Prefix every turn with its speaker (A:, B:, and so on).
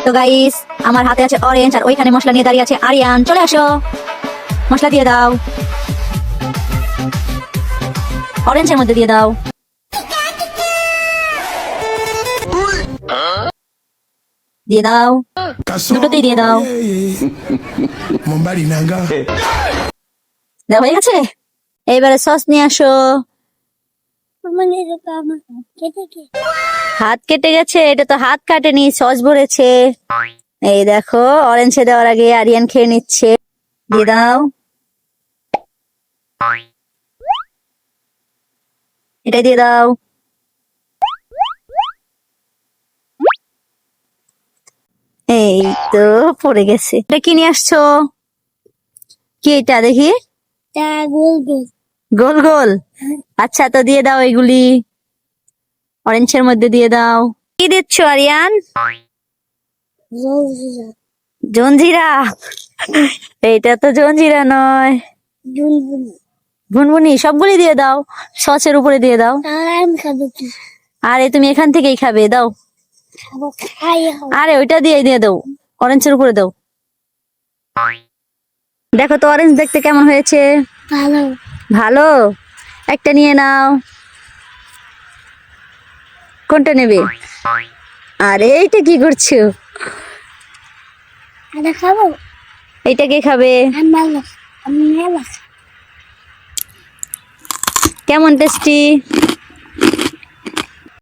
A: তো গাইস আমার হাতে আছে অরেঞ্জ আর ওইখানে মশলা নিয়ে দাঁড়িয়ে আছে আরিয়ান। চলে আসো, মশলা দিয়ে দাও, অরেঞ্জের মধ্যে দিয়ে দাও। দিয়ে দাও, দুটোতেই দিয়ে দাও। দাও, হয়ে গেছে। এইবারে সস নিয়ে আসো। হাত কেটে গেছে, এটা তো হাত কাটেনি, সস ভরেছে। এই দেখো, অরেঞ্জে দেওয়ার আগে আরিয়ান খেয়ে নিচ্ছে। দিয়ে দাও, এটা দিয়ে দাও। এই তো পড়ে গেছে। এটা কি নিয়ে আসছো? কি এটা দেখি? গোল গোল। আচ্ছা, তো দিয়ে দাও এগুলি, অরেঞ্জের মধ্যে দিয়ে দাও। কি দিচ্ছ আরিয়ান? জঞ্জিরা। এইটা তো জঞ্জিরা নয়, ভুনভুনি। সবগুলি দিয়ে দাও, সসের উপরে দিয়ে দাও। আরে তুমি এখান থেকেই খাবে, দাও। আরে ওইটা দিয়ে দাও, অরেঞ্জের উপরে দাও। দেখো তো অরেঞ্জ দেখতে কেমন হয়েছে? ভালো ভালো। একটা নিয়ে নাও। কোনটা নেবে? আরে এইটা কি করছো? এইটা কে খাবে? কেমন টেস্টি?